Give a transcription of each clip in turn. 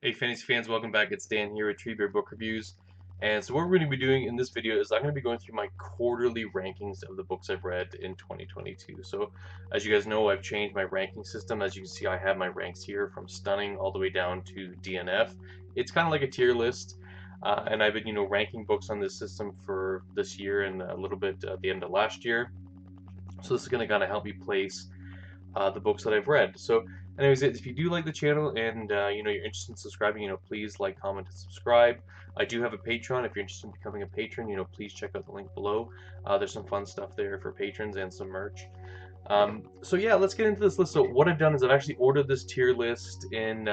Hey fantasy fans, welcome back. It's Dan here with TreeBeard Book Reviews. And so what we're going to be doing in this video is I'm going to be going through my quarterly rankings of the books I've read in 2022. So as you guys know, I've changed my ranking system. As you can see, I have my ranks here from stunning all the way down to DNF. It's kind of like a tier list. And I've been, ranking books on this system for this year and a little bit at the end of last year. So this is going to kind of help me place the books that I've read. So, anyways, if you do like the channel and you're interested in subscribing, please like, comment, and subscribe. I do have a Patreon. If you're interested in becoming a patron, please check out the link below. There's some fun stuff there for patrons and some merch. So yeah, let's get into this list. So what I've done is I've actually ordered this tier list in,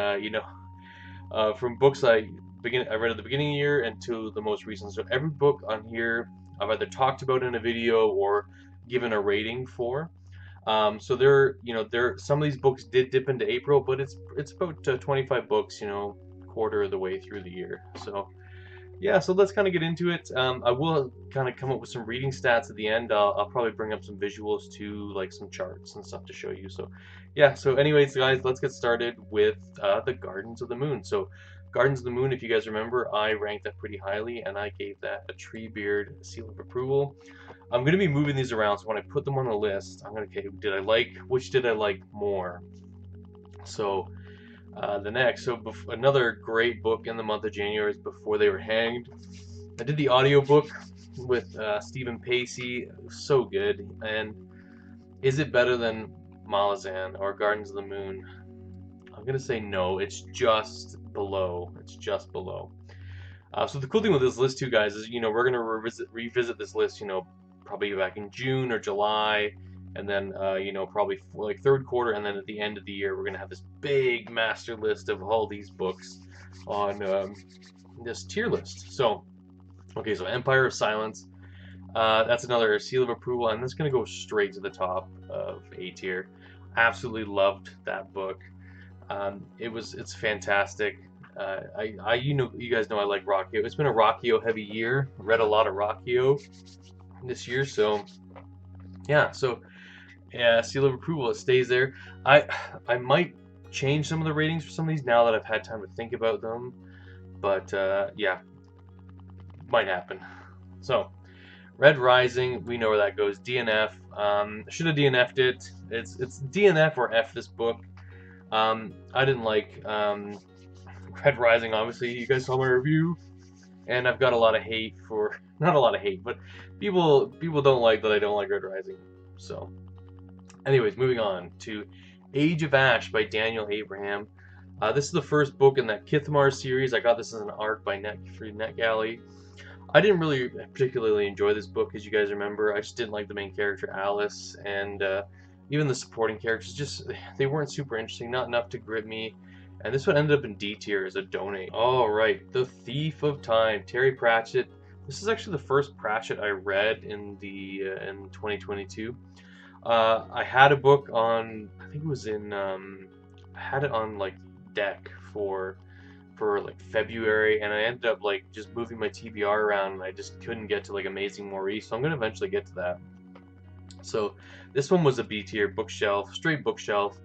from books I read at the beginning of the year and to the most recent. So every book on here I've either talked about in a video or given a rating for. So some of these books did dip into April, but it's about 25 books, quarter of the way through the year. So yeah, so let's kind of get into it. I will kind of come up with some reading stats at the end. I'll probably bring up some visuals too, like some charts and stuff to show you. So yeah, so anyways, guys, let's get started with the Gardens of the Moon. So Gardens of the Moon, if you guys remember, I ranked that pretty highly, and I gave that a TreeBeard seal of approval. I'm going to be moving these around, so when I put them on the list, I'm going to, okay, which did I like more? So, another great book in the month of January is Before They Were Hanged. I did the audiobook with Stephen Pacey. It was so good. And is it better than Malazan or Gardens of the Moon? I'm going to say no. It's just below. It's just below. So the cool thing with this list too, guys, is we're gonna revisit this list, probably back in June or July, and then probably for like third quarter, and then at the end of the year, we're gonna have this big master list of all these books on this tier list. So, okay, so Empire of Silence, that's another seal of approval, and that's gonna go straight to the top of A tier. Absolutely loved that book. It's fantastic. You guys know I like Rocchio. It's been a Rocchio heavy year. Read a lot of Rocchio this year, so yeah. So yeah, seal of approval. It stays there. I might change some of the ratings for some of these now that I've had time to think about them, but yeah, might happen. So Red Rising, we know where that goes. DNF. Should have DNF'd it. It's DNF or F this book. I didn't like Red Rising, obviously. You guys saw my review, and I've got a lot of hate for, not a lot of hate, but people don't like that I don't like Red Rising. So, anyways, moving on to Age of Ash by Daniel Abraham. This is the first book in that Kithmar series. I got this as an arc by NetGalley. I didn't really particularly enjoy this book, as you guys remember. I just didn't like the main character, Alice, and even the supporting characters, they weren't super interesting, not enough to grip me. And this one ended up in D tier as a donate. All right, The Thief of Time, Terry Pratchett. This is actually the first Pratchett I read in 2022. I had a book on, I think it was in, I had it on like deck for like February, and I ended up like just moving my TBR around, and I just couldn't get to like Amazing Maurice, so I'm gonna eventually get to that. So this one was a B tier bookshelf, straight bookshelf.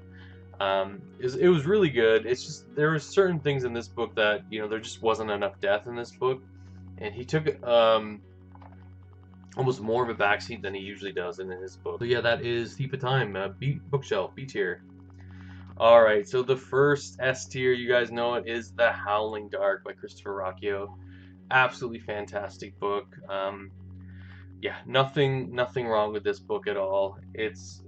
It was really good. It's just there were certain things in this book that there just wasn't enough death in this book, and he took almost more of a backseat than he usually does in his book. So yeah, that is Thief of Time, bookshelf, B tier. All right, so the first S tier, you guys know it, is The Howling Dark by Christopher Rocchio. Absolutely fantastic book. Yeah, nothing wrong with this book at all. It's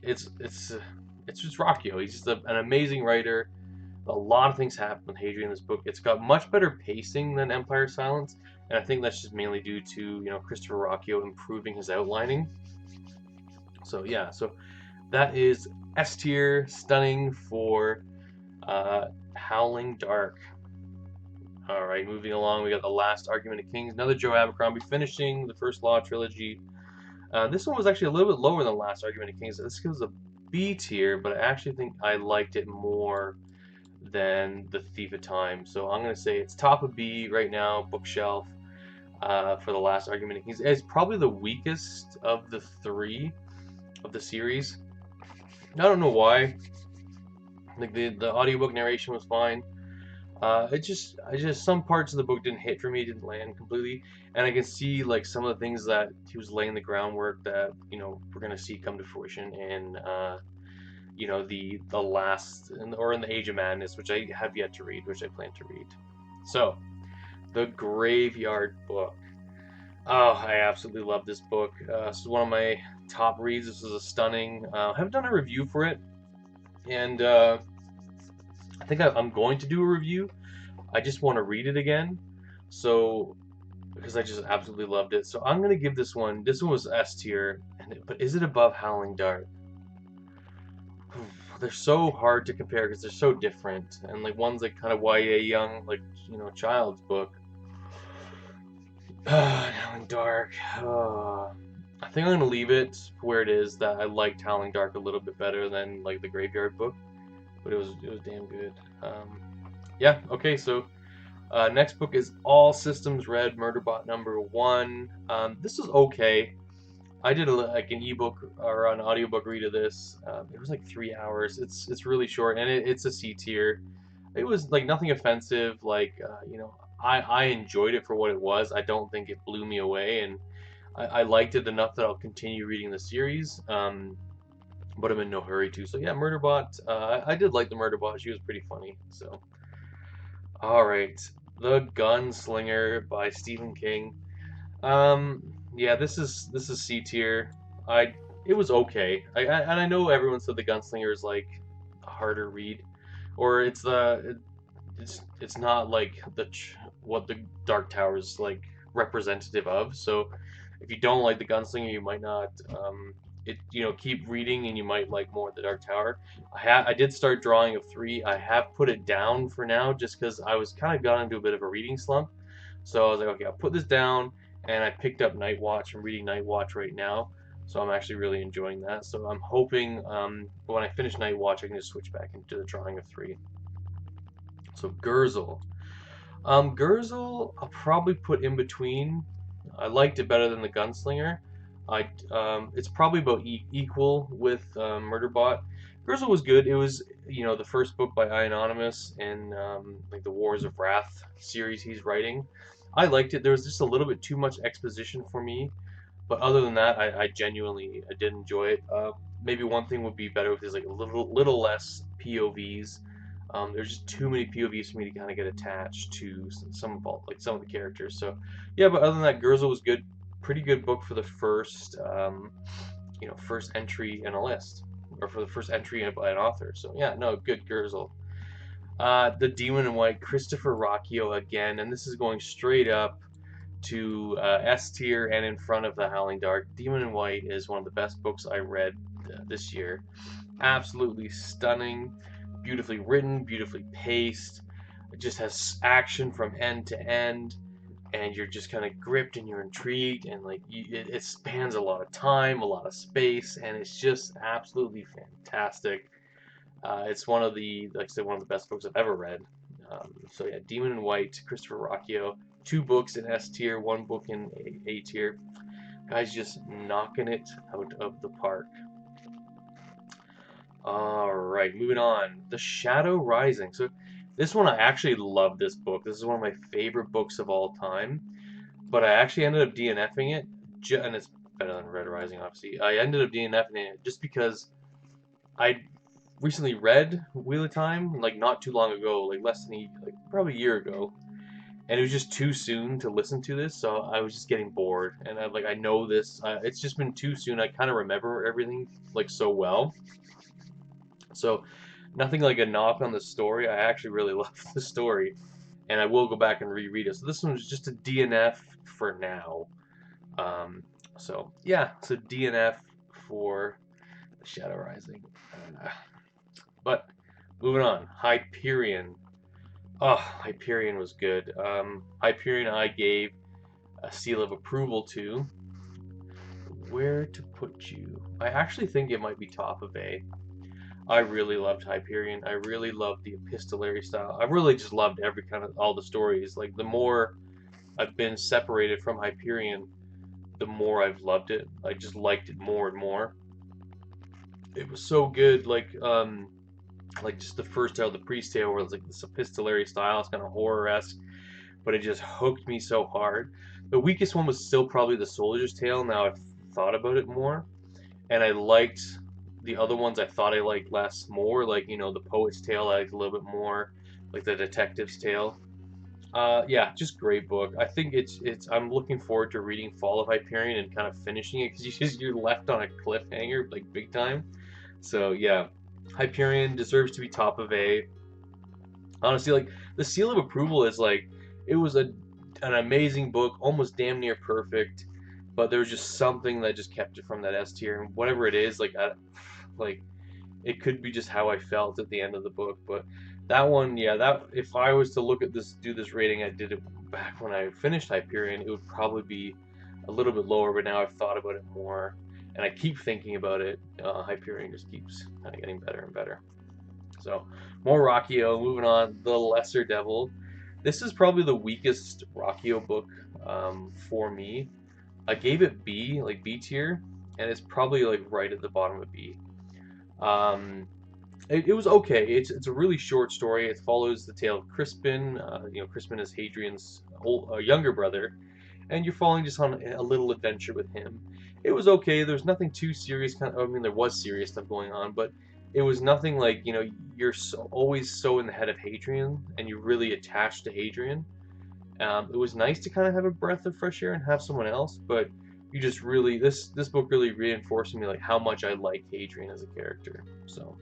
just Rocchio. He's just an amazing writer. A lot of things happen with Hadrian in this book. It's got much better pacing than Empire of Silence, and I think that's just mainly due to Christopher Rocchio improving his outlining. So yeah, so that is S tier, stunning for Howling Dark. All right, moving along, we got The Last Argument of Kings, another Joe Abercrombie, finishing the First Law trilogy. This one was actually a little bit lower than Last Argument of Kings. This was a B tier, but I actually think I liked it more than The Thief of Time. So I'm going to say it's top of B right now, bookshelf, for The Last Argument of Kings. It's probably the weakest of the three of the series. I don't know why. Like the audiobook narration was fine. I just some parts of the book didn't hit for me, didn't land completely, and I can see like some of the things that he was laying the groundwork that we're gonna see come to fruition in the last or in the Age of Madness, which I have yet to read, which I plan to read. So, the Graveyard Book. Oh, I absolutely love this book. This is one of my top reads. This is a stunning. I haven't done a review for it, and I think I'm going to do a review. I just want to read it again, so because I just absolutely loved it. So I'm gonna give this one. This one was S tier, but is it above Howling Dark? They're so hard to compare because they're so different, and like one's like kind of YA young, like child's book. Howling Dark. I think I'm gonna leave it where it is. That I liked Howling Dark a little bit better than like the Graveyard Book, but it was damn good. Yeah. Okay. So next book is All Systems Red, Murderbot #1. This is okay. I did like an ebook or an audiobook read of this. It was like 3 hours. It's really short and it's a C tier. It was like nothing offensive. Like I enjoyed it for what it was. I don't think it blew me away, and I liked it enough that I'll continue reading the series. But I'm in no hurry to. So yeah, Murderbot. I did like the Murderbot. She was pretty funny. So all right, The Gunslinger by Stephen King. Um, yeah, this is C tier. It was okay. And I know everyone said The Gunslinger is like a harder read, or it's not like what the Dark Tower is like representative of. So if you don't like The Gunslinger, you might not keep reading and you might like more The Dark Tower. I did start Drawing of Three. I have put it down for now just because I was kind of got into a bit of a reading slump. So I was like, okay, I'll put this down, and I picked up Night Watch. I'm reading Night Watch right now, so I'm actually really enjoying that. So I'm hoping when I finish Night Watch, I can just switch back into the Drawing of Three. So Gurzl. Gurzl, I'll probably put in between. I liked it better than the Gunslinger. It's probably about equal with Murderbot. Gurzl was good. It was the first book by Anonymous and like the Wars of Wrath series he's writing. I liked it. There was just a little bit too much exposition for me, but other than that, I genuinely I did enjoy it. Maybe one thing would be better if there's like a little less POVs. There's just too many POVs for me to kind of get attached to some of the characters. So yeah, but other than that, Gurzl was good. Pretty good book for the first first entry in a list, or for the first entry by an author. So yeah, no, good Gurzl. The Demon in White, Christopher Rocchio again, and this is going straight up to S tier and in front of the Howling Dark. Demon in White is one of the best books I read this year. Absolutely stunning, beautifully written, beautifully paced. It just has action from end to end, and you're just kind of gripped and you're intrigued, and like it spans a lot of time, a lot of space, and it's just absolutely fantastic. It's one of the, like I said, one of the best books I've ever read. So yeah, Demon in White, Christopher Rocchio. 2 books in S tier, 1 book in A tier. Guys just knocking it out of the park. Alright, moving on. The Shadow Rising. So this one, I actually love this book. This is one of my favorite books of all time. But I actually ended up DNFing it, and it's better than Red Rising, obviously. I ended up DNFing it just because I recently read Wheel of Time, like not too long ago, like probably a year ago, and it was just too soon to listen to this, so I was just getting bored, and I know this, it's just been too soon. I kind of remember everything like so well, so nothing like a knock on the story. I actually really love the story, and I will go back and reread it. So this one was just a DNF for now. So yeah, so DNF for Shadow Rising. But moving on, Hyperion. Oh, Hyperion was good. Hyperion I gave a seal of approval to. Where to put you? I actually think it might be top of A. I really loved Hyperion. I really loved the epistolary style. I really just loved every kind of all the stories. Like the more I've been separated from Hyperion, the more I've loved it. I just liked it more and more. It was so good. Like like just the first tale, the priest tale, where it's like this epistolary style, it's kind of horror-esque, but it just hooked me so hard. The weakest one was still probably the soldier's tale. Now I've thought about it more, and I liked the other ones. I thought I liked less more, like the poet's tale. I liked a little bit more, like the detective's tale. Yeah, just great book. I think it's. I'm looking forward to reading Fall of Hyperion and kind of finishing it, because you're left on a cliffhanger, like big time. So yeah, Hyperion deserves to be top of A. Honestly, like the seal of approval is like it was an amazing book, almost damn near perfect, but there was just something that just kept it from that S tier. And whatever it is, like it could be just how I felt at the end of the book. But that one, yeah, that if I was to look at this, do this rating, I did it back when I finished Hyperion, it would probably be a little bit lower. But now I've thought about it more, and I keep thinking about it. Hyperion just keeps kind of getting better and better. So more Rocchio. Moving on, The Lesser Devil. This is probably the weakest Rocchio book for me. I gave it B, like B tier, and it's probably like right at the bottom of B. Um, it was okay. It's a really short story. It follows the tale of Crispin. Crispin is Hadrian's younger brother, and you're following just on a little adventure with him. It was okay. There's nothing too serious. I mean, there was serious stuff going on, but it was nothing like you're always so in the head of Hadrian, and you're really attached to Hadrian. It was nice to kind of have a breath of fresh air and have someone else, but you just really this book really reinforced me like how much I like Hadrian as a character. So,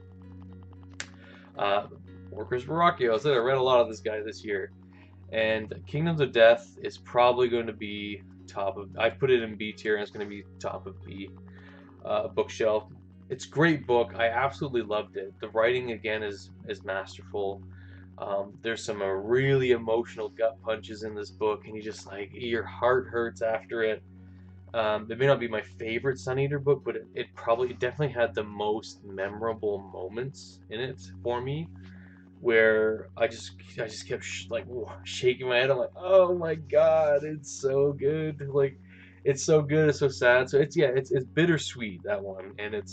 more Christopher Rocchio. I said I read a lot of this guy this year, and Kingdoms of Death is probably going to be top of. I put it in B tier, and it's going to be top of B bookshelf. It's a great book. I absolutely loved it. The writing again is masterful. There's some really emotional gut punches in this book, and you just like your heart hurts after it. It may not be my favorite Sun Eater book, but it definitely had the most memorable moments in it for me, where I just kept shaking my head. I'm like, oh my god, it's so good. Like, it's so good. It's so sad. So it's bittersweet, that one, and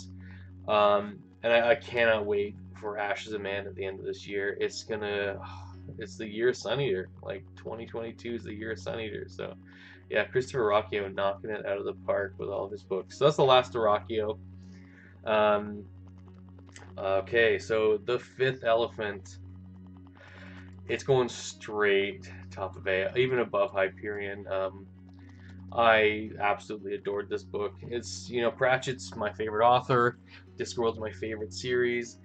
I cannot wait for Ashes of Man at the end of this year. It's the year of Sun Eater. Like 2022 is the year of Sun Eater. So yeah, Christopher Rocchio knocking it out of the park with all of his books. So that's the last of Rocchio. Um, okay, so The Fifth Elephant. It's going straight top of A, even above Hyperion. I absolutely adored this book. Pratchett's my favorite author. Discworld's my favorite series.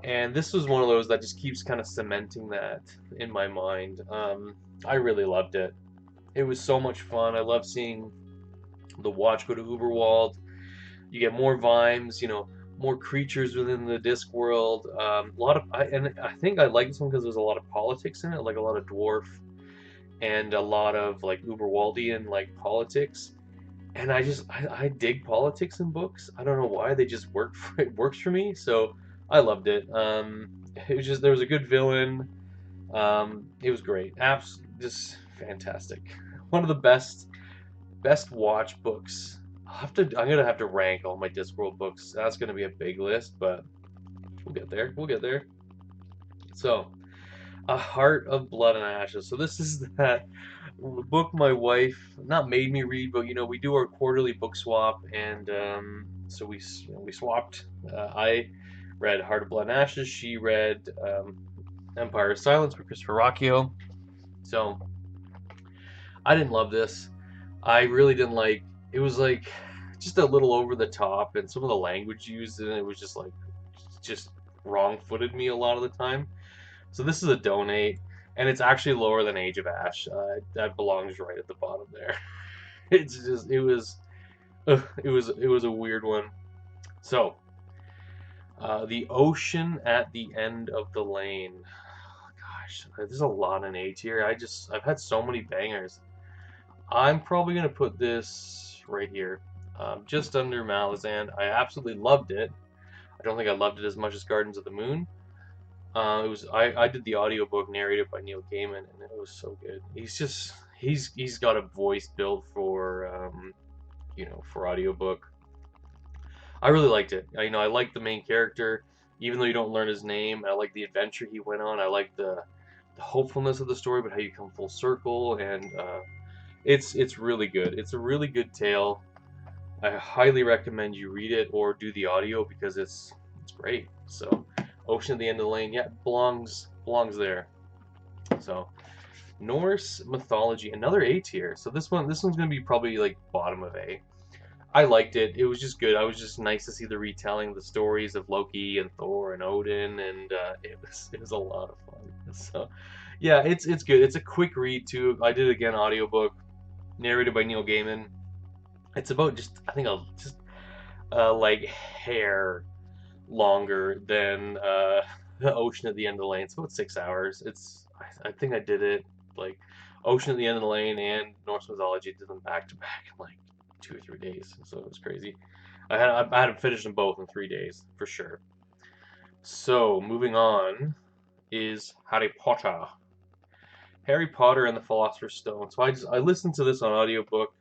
And this was one of those that just keeps kind of cementing that in my mind. I really loved it. It was so much fun. I love seeing the Watch go to Uberwald. You get more vibes, more creatures within the Discworld. I think I like this one because there's a lot of politics in it, like a lot of dwarf and a lot of like Uberwaldian like politics. And I dig politics in books. I don't know why, they just it works for me. So I loved it. It was just there was a good villain. It was great. Just fantastic. One of the best watch books. I'm gonna have to rank all my Discworld books. That's gonna be a big list, but we'll get there. We'll get there. So, A Heart of Blood and Ashes. So this is that book my wife not made me read, but we do our quarterly book swap, and so we swapped. I read Heart of Blood and Ashes. She read Empire of Silence by Christopher Rocchio. So I didn't love this. I really didn't like. It was like just a little over the top, and some of the language used in it was just wrong-footed me a lot of the time. So this is a donate, and it's actually lower than Age of Ash. That belongs right at the bottom there. It was a weird one. So, The Ocean at the End of the Lane. Gosh, there's a lot in A tier. I've had so many bangers. I'm probably gonna put this right here, just under Malazan. I absolutely loved it. I don't think I loved it as much as Gardens of the Moon. I did the audiobook narrated by Neil Gaiman, and it was so good. He's got a voice built for audiobook. I really liked it. I like the main character. even though you don't learn his name. I like the adventure he went on. I like the hopefulness of the story, but how you come full circle, and it's really good. It's a really good tale. I highly recommend you read it or do the audio because it's great. So, Ocean at the End of the Lane, yeah, belongs there. So, Norse mythology, another A tier. So this one's gonna be probably like bottom of A. I liked it. It was just good. I was just nice to see the retelling of the stories of Loki and Thor and Odin, and it was a lot of fun. So, yeah, it's good. It's a quick read too. I did again audiobook, narrated by Neil Gaiman. It's about just I think just like hair longer than the Ocean at the End of the Lane. It's about 6 hours. I think I did it like Ocean at the End of the Lane and Norse mythology. Did them back to back in like 2 or 3 days. So it was crazy. I had to finish them both in 3 days for sure. So moving on is Harry Potter. Harry Potter and the Philosopher's Stone. So I listened to this on audiobook.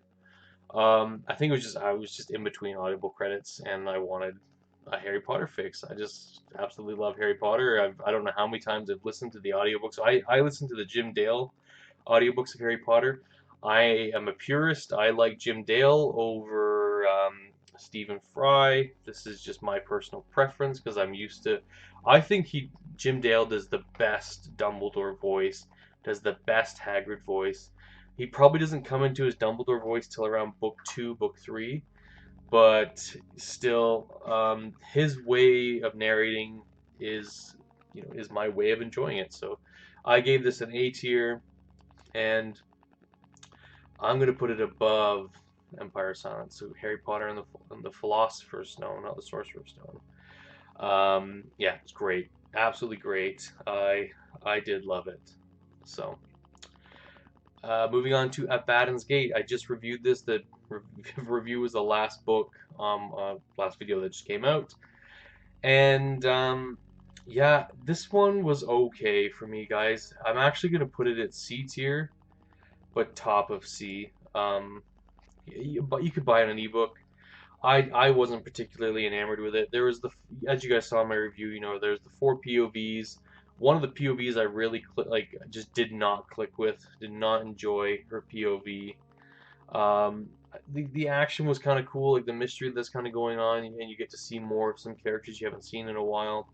I think I was just in between audible credits and I wanted a Harry Potter fix. I just absolutely love Harry Potter. I don't know how many times I've listened to the audiobooks. I listened to the Jim Dale audiobooks of Harry Potter. I am a purist. I like Jim Dale over Stephen Fry. This is just my personal preference because I'm used to. I think Jim Dale does the best Dumbledore voice, does the best Hagrid voice. He probably doesn't come into his Dumbledore voice till around book 2, book 3, but still, his way of narrating is, is my way of enjoying it. So, I gave this an A tier, and I'm gonna put it above Empire of Silence. So, Harry Potter and the Philosopher's Stone, not the Sorcerer's Stone. Yeah, it's great, absolutely great. I did love it. So. Moving on to Abaddon's Gate. I just reviewed this. The review was the last book, last video that just came out. And yeah, this one was okay for me, guys. I'm actually going to put it at C tier, but top of C. But you could buy it on an ebook. I wasn't particularly enamored with it. There was as you guys saw in my review, there's the 4 POVs. One of the POVs I really just did not click with, did not enjoy her POV. The action was kind of cool, like the mystery that's kind of going on, and you get to see more of some characters you haven't seen in a while.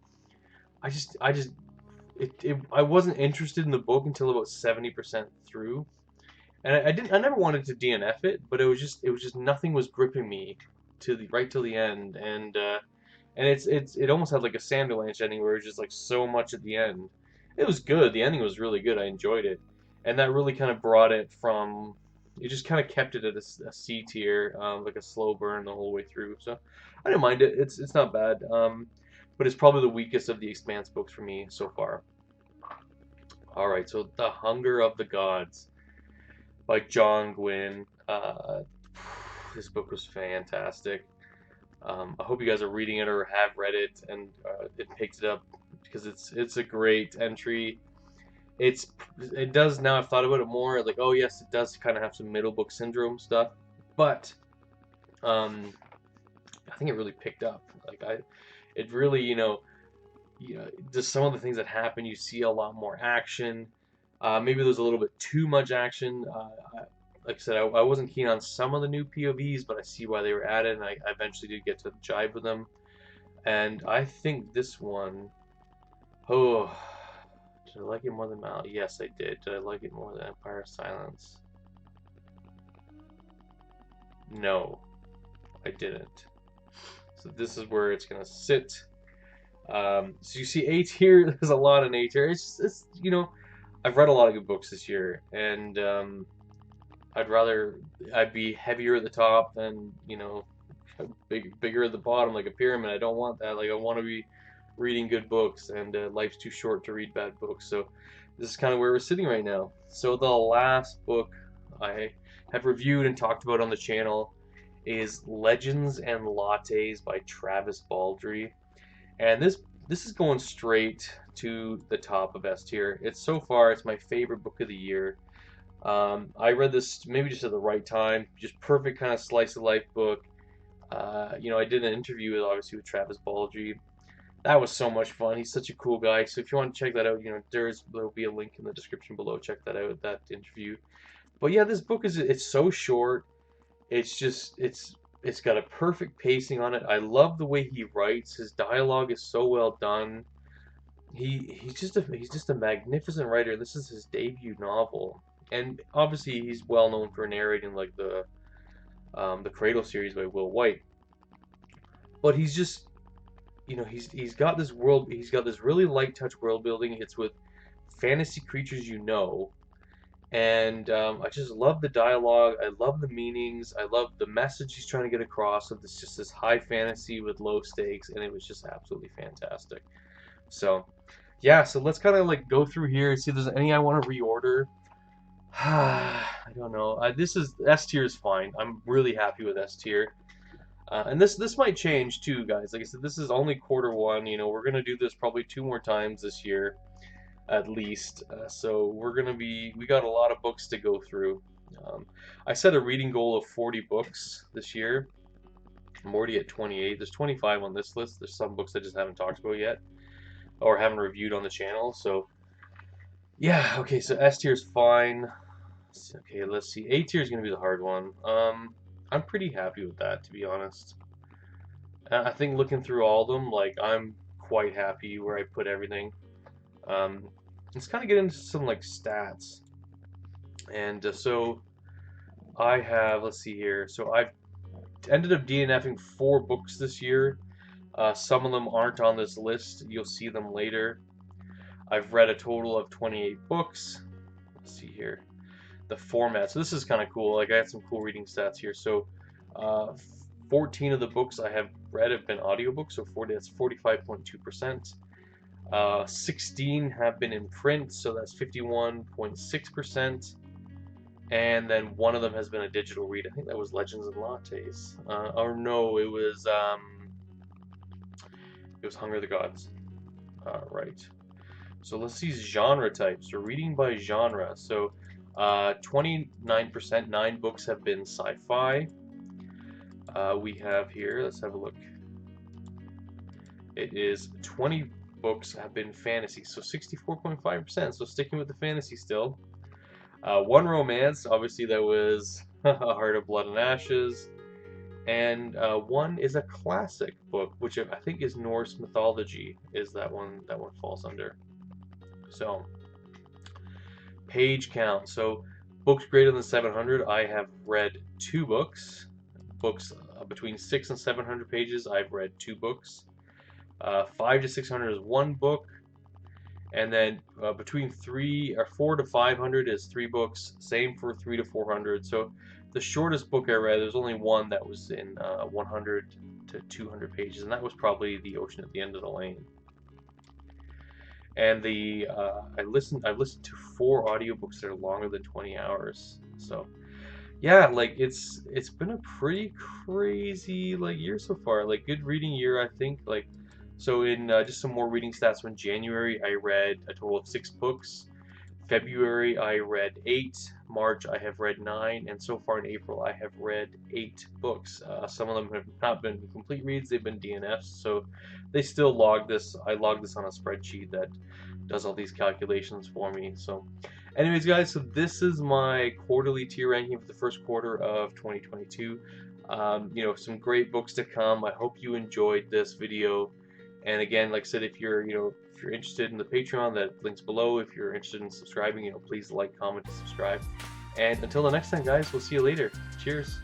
I wasn't interested in the book until about 70% through, and I never wanted to DNF it, but it was just nothing was gripping me right till the end, and it almost had like a Sanderlanche ending where it was just like so much at the end. It was good. The ending was really good. I enjoyed it, and that really kind of brought it from. It just kind of kept it at a C tier, like a slow burn the whole way through. So I didn't mind it. It's not bad, but it's probably the weakest of the Expanse books for me so far. All right, so The Hunger of the Gods by John Gwynne. This book was fantastic. I hope you guys are reading it or have read it and it picked it up because it's a great entry. It does, now I've thought about it more, like, oh yes, it does kind of have some middle book syndrome stuff, but I think it really picked up. It really, just some of the things that happen, you see a lot more action. Maybe there's a little bit too much action. Like I said, I wasn't keen on some of the new POVs, but I see why they were added, and I eventually did get to jive with them. And I think this one, oh, did I like it more than Mal? Yes, I did. Did I like it more than Empire of Silence? No, I didn't. So this is where it's gonna sit. So you see A tier. There's a lot in A tier. It's I've read a lot of good books this year, and I'd be heavier at the top than bigger at the bottom, like a pyramid. I don't want that. Like, I want to be reading good books, and life's too short to read bad books. So this is kind of where we're sitting right now. So the last book I have reviewed and talked about on the channel is Legends and Lattes by Travis Baldree, and this is going straight to the top of S tier. It's my favorite book of the year. I read this maybe just at the right time, just perfect kind of slice of life book. I did an interview obviously with Travis Baldree, That was so much fun. He's such a cool guy. So if you want to check that out, there'll be a link in the description below. Check that out, that interview. But yeah, this book it's so short. It's got a perfect pacing on it. I love the way he writes. His dialogue is so well done. He's just a magnificent writer. This is his debut novel, and obviously he's well known for narrating like the Cradle series by Will White. But he's just, he's got this world. He's got this really light touch world building. It's with fantasy creatures, and I just love the dialogue. I love the meanings. I love the message he's trying to get across of this high fantasy with low stakes, and it was just absolutely fantastic. So, yeah. So let's kind of like go through here and see if there's any I want to reorder. I don't know. This is S tier is fine. I'm really happy with S tier. And this might change too, guys. Like I said, this is only quarter one. We're gonna do this probably 2 more times this year, at least. So we got a lot of books to go through. I set a reading goal of 40 books this year. I'm already at 28. There's 25 on this list. There's some books I just haven't talked about yet, or haven't reviewed on the channel. So yeah, okay. So S tier is fine. Okay, let's see. A tier is gonna be the hard one. I'm pretty happy with that, to be honest. I think looking through all of them, like, I'm quite happy where I put everything. Let's kind of get into some like stats. And so I have, let's see here. So I've ended up DNFing 4 books this year. Some of them aren't on this list. You'll see them later. I've read a total of 28 books. Let's see here. The format. So this is kind of cool. Like, I had some cool reading stats here. So 14 of the books I have read have been audiobooks, so that's 45.2%. 16 have been in print, so that's 51.6%. And then one of them has been a digital read. I think that was Legends and Lattes. Or no, it was Hunger of the Gods. Right. So let's see genre types. So reading by genre. So 29%, 9 books have been sci-fi. We have here, let's have a look. It is 20 books have been fantasy, so 64.5%. So sticking with the fantasy still. 1 romance, obviously that was A Heart of Blood and Ashes. And 1 is a classic book, which I think is Norse mythology, is that one falls under. So page count. So books greater than 700, I have read 2 books. Books between 600 and 700 pages, I've read 2 books. 500 to 600 is 1 book. And then between 400 to 500 is 3 books. Same for 300 to 400. So the shortest book I read, there's only one that was in 100 to 200 pages, and that was probably The Ocean at the End of the Lane. And I've listened to 4 audiobooks that are longer than 20 hours. So yeah, like it's been a pretty crazy like year so far. Like, good reading year, I think. Like, so in just some more reading stats. So in January I read a total of 6 books. February I read 8. March I have read 9, and so far in April I have read 8 books. Some of them have not been complete reads; they've been DNFs. So they still log this. I log this on a spreadsheet that does all these calculations for me. So anyways, guys, so this is my quarterly tier ranking for the first quarter of 2022. Some great books to come. I hope you enjoyed this video. And again, like I said, if you're interested in the Patreon, that link's below. If you're interested in subscribing, please like, comment, and subscribe. And until the next time, guys, we'll see you later. Cheers.